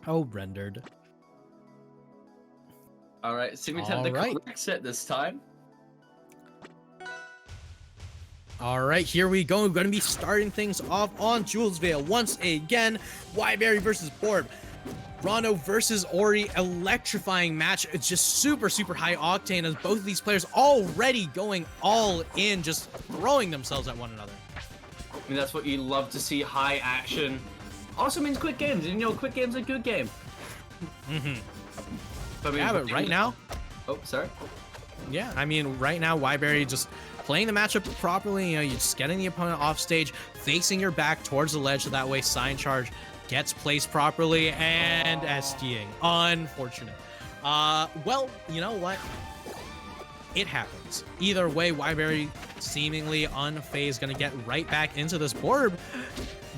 Oh, rendered. All right, Sigmund the correct set this time. All right, here we go. We're going to be starting things off on Julesvale once again. Yberrie versus Borb. Rono versus Ori, electrifying match. It's just super high octane as both of these players already going all in, just throwing themselves at one another. I mean, that's what you love to see, high action. Also means quick games, and you know, quick games are a good game. But right now... Oh, sorry. Yeah, I mean, right now, Yberrie just playing the matchup properly. You know, you're just getting the opponent off stage, facing your back towards the ledge, so that way sign charge gets placed properly, and SDing. Unfortunate. Well, you know what? It happens. Either way, Yberrie seemingly unfazed, gonna get right back into this. Borb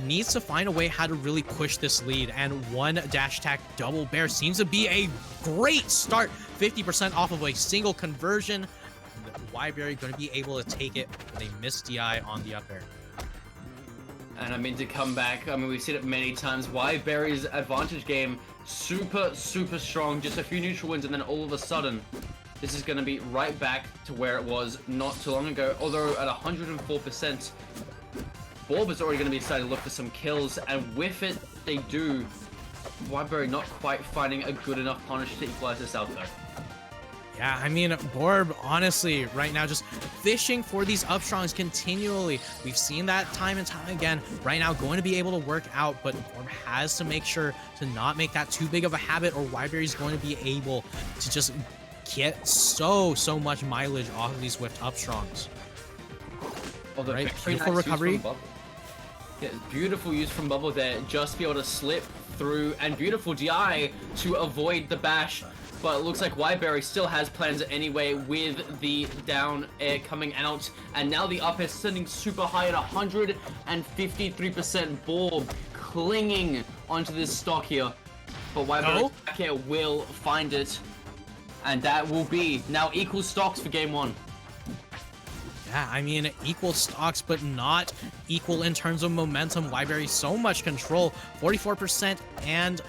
needs to find a way how to really push this lead, and one dash attack double bear seems to be a great start. 50% off of a single conversion. Yberrie going to be able to take it with a missed DI on the up air. And I mean, to come back, I mean, we've seen it many times. Yberrie's advantage game, super strong. Just a few neutral wins, and then all of a sudden, this is going to be right back to where it was not too long ago. Although at 104%, Borb is already going to be starting to look for some kills, and with it, they do. Yberrie not quite finding a good enough punish to equalize this out, though. Yeah, I mean, Borb, honestly, right now, just fishing for these upstrongs continually. We've seen that time and time again. Right now, going to be able to work out, but Borb has to make sure to not make that too big of a habit, or Yberrie's going to be able to just get so much mileage off of these whiffed upstrongs. Although, right, beautiful recovery. Yeah, beautiful use from Bubble there, just be able to slip through, and beautiful DI to avoid the bash. But it looks like Yberrie still has plans anyway with the down air coming out. And now the up air sending super high at 153%. Borb clinging onto this stock here. But Yberrie's back air will find it. And that will be now equal stocks for game one. Yeah, I mean, equal stocks, but not equal in terms of momentum. Yberrie so much control, 44%, and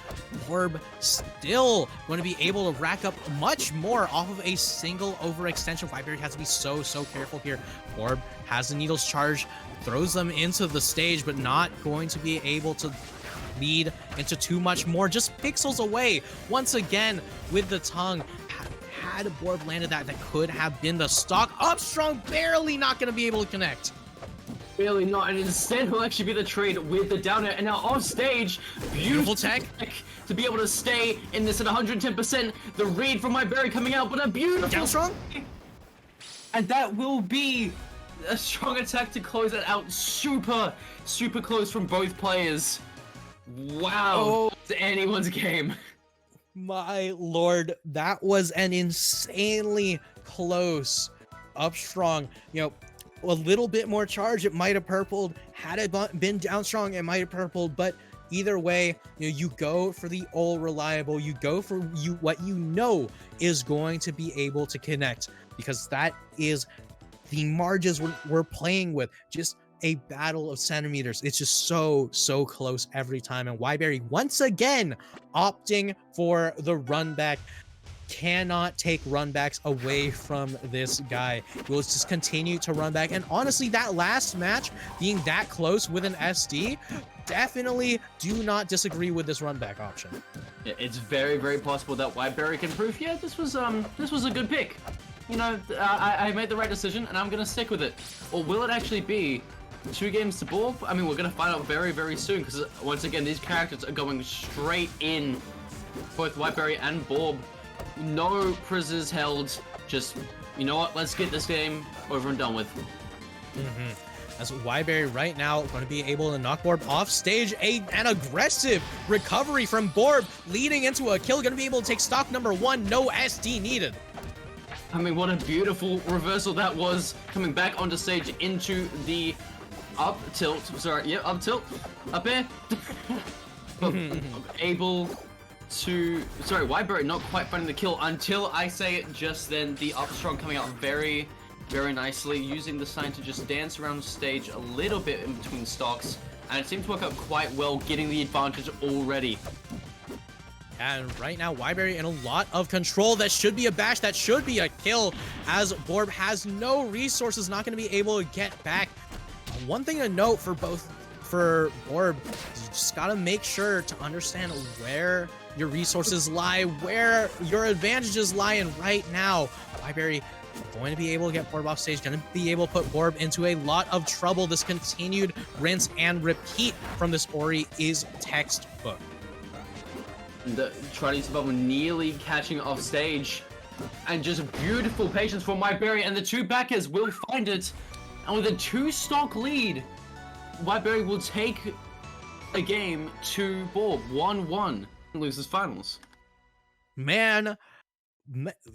Borb still going to be able to rack up much more off of a single overextension. Yberrie has to be so careful here. Borb has the needles charged, throws them into the stage, but not going to be able to lead into too much more. Just pixels away once again with the tongue. Had Borb landed that could have been the stock. Upstrong barely not going to be able to connect. Really not, and instead will actually be the trade with the down air. And now off stage, beautiful tech to be able to stay in this at 110%. The read from Yberrie coming out, but a beautiful down strong. And that will be a strong attack to close it out. Super close from both players. Wow, it's anyone's game. My lord, that was an insanely close upstrong. You know, a little bit more charge, it might have purpled. Had it been down strong, it might have purpled. But either way, you know, you go for the all reliable. You go for what you know is going to be able to connect, because that is the margins we're playing with. Just a battle of centimeters. It's just so close every time. And Yberrie once again opting for the run back. Cannot take run backs away from this guy. He will just continue to run back. And honestly, that last match being that close with an SD, definitely do not disagree with this run back option. Yeah, it's very possible that Yberrie can prove, yeah, this was a good pick. You know, I made the right decision, and I'm gonna stick with it. Or will it actually be 2 games to Borb? I mean, we're gonna find out very soon, because once again, these characters are going straight in. Both Yberrie and Borb. No prisoners held. Just, you know what? Let's get this game over and done with. As Yberrie right now going to be able to knock Borb off stage. An aggressive recovery from Borb leading into a kill. Going to be able to take stock number 1. No SD needed. I mean, what a beautiful reversal that was. Coming back onto stage into the up tilt. Sorry, yeah, up tilt. Up air. Able to... Sorry, Yberrie not quite finding the kill until I say it just then. The upstrong coming out very nicely, using the sign to just dance around the stage a little bit in between stocks. And it seemed to work out quite well, getting the advantage already. And right now, Yberrie in a lot of control. That should be a bash. That should be a kill, as Borb has no resources, not going to be able to get back. One thing to note for Borb, you just got to make sure to understand where your resources lie, where your advantages lie. And right now, Yberrie going to be able to get Borb off stage, going to be able to put Borb into a lot of trouble. This continued rinse and repeat from this Ori is textbook. The Trident's bubble nearly catching off stage, and just beautiful patience from Yberrie, and the two backers will find it, and with a 2-stock lead, Yberrie will take a game to Borb 1-1 and loses finals. Man,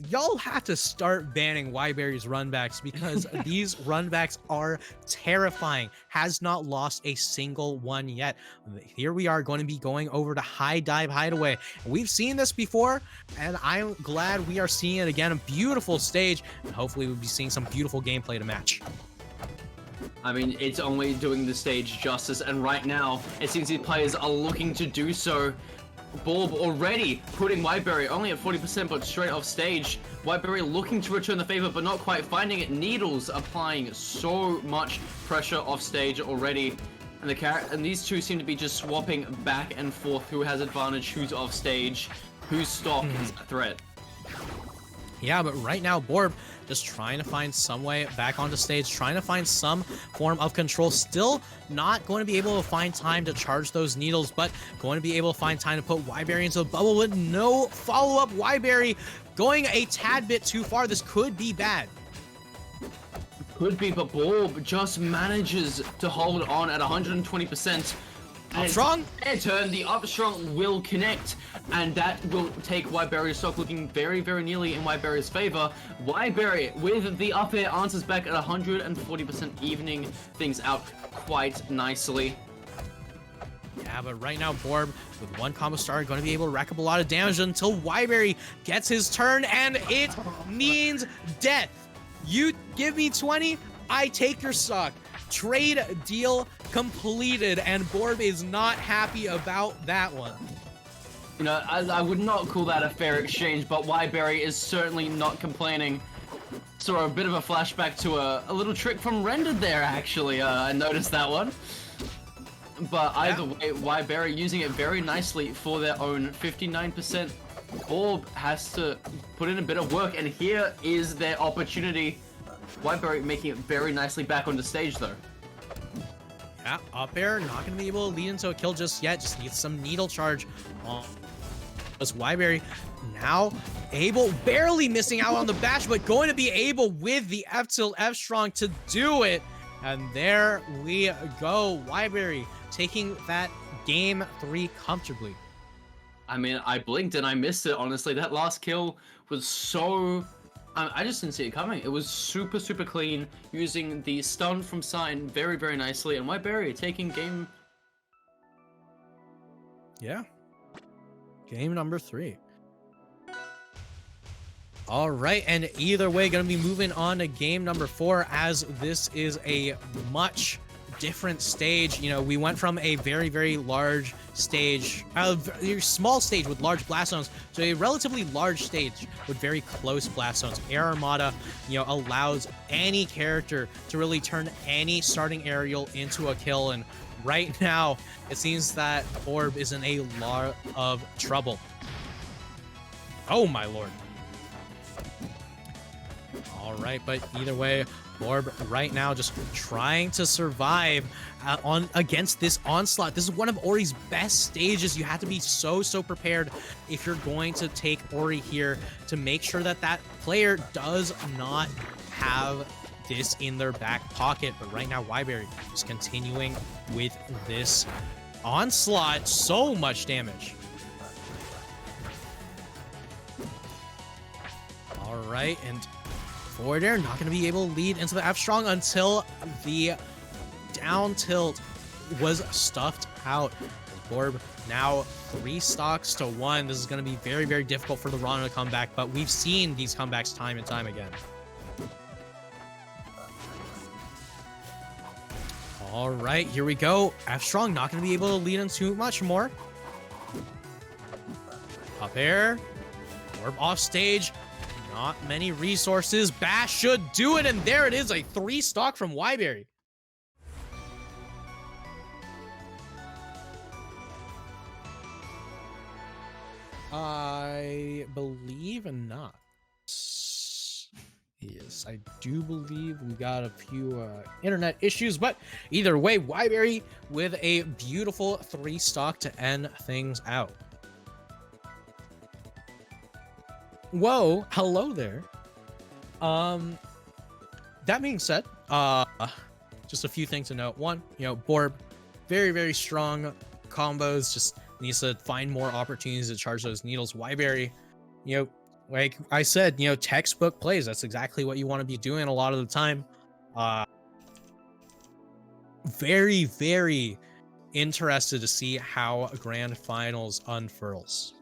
y'all have to start banning Yberrie's runbacks, because these runbacks are terrifying. Has not lost a single one yet. Here we are going to be going over to High Dive Hideaway. We've seen this before, and I'm glad we are seeing it again. A beautiful stage, and hopefully we'll be seeing some beautiful gameplay to match. I mean, it's only doing the stage justice, and right now, it seems these players are looking to do so. Borb already putting Yberrie only at 40%, but straight off stage. Yberrie looking to return the favor, but not quite finding it. Needles applying so much pressure off stage already. And these two seem to be just swapping back and forth. Who has advantage, who's off stage, whose stock is a threat. Yeah, but right now, Borb just trying to find some way back onto stage, trying to find some form of control. Still not going to be able to find time to charge those needles, but going to be able to find time to put Yberrie into a bubble with no follow-up. Yberrie going a tad bit too far. This could be bad. Could be, but Borb just manages to hold on at 120%. Upstrong? Turn, the upstrong will connect, and that will take Yberrie's stock looking very, very nearly in Yberrie's favor. Yberrie with the up air answers back at 140%, evening things out quite nicely. Yeah, but right now, Borb, with one combo star, going to be able to rack up a lot of damage until Yberrie gets his turn, and it means death. You give me 20, I take your stock. Trade deal completed, and Borb is not happy about that one. You know, I would not call that a fair exchange, but Yberrie is certainly not complaining. Saw a bit of a flashback to a little trick from Rendered there, actually. I noticed that one. But either way, Yberrie using it very nicely for their own 59%. Borb has to put in a bit of work, and here is their opportunity. Yberrie making it very nicely back onto stage, though. Yeah, up air, not going to be able to lead into a kill just yet. Just needs some needle charge. As Yberrie now able, barely missing out on the bash, but going to be able with the F tilt F strong to do it. And there we go. Yberrie taking that game 3 comfortably. I mean, I blinked and I missed it, honestly. That last kill was so... I just didn't see it coming. It was super, super clean, using the stun from Sign very, very nicely, and Yberrie taking game... Yeah. Game number 3. All right, and either way, going to be moving on to game number 4, as this is a much different stage. You know, we went from a very, very large stage, a small stage with large blast zones, to a relatively large stage with very close blast zones. Air Armada, you know, allows any character to really turn any starting aerial into a kill, and right now it seems that Borb is in a lot of trouble. Oh my lord. All right, but either way, Borb right now just trying to survive against this onslaught. This is one of Ori's best stages. You have to be so prepared if you're going to take Ori here, to make sure that that player does not have this in their back pocket. But right now, Yberrie is continuing with this onslaught. So much damage. All right, and forward air, not going to be able to lead into the F strong until the down tilt was stuffed out. Borb now 3 stocks to 1. This is going to be very, very difficult for the Rana to come back, but we've seen these comebacks time and time again. All right, here we go. F strong not going to be able to lead into much more. there. Borb off stage. Not many resources. Bash should do it, and there it is, a 3 stock from Yberrie. I believe not. Yes, I do believe we got a few internet issues, but either way, Yberrie with a beautiful 3 stock to end things out. Whoa, hello there. That being said, just a few things to note. One, Borb, very, very strong combos, just needs to find more opportunities to charge those needles. Yberrie, like I said, textbook plays. That's exactly what you want to be doing a lot of the time. Very, very interested to see how Grand Finals unfurls.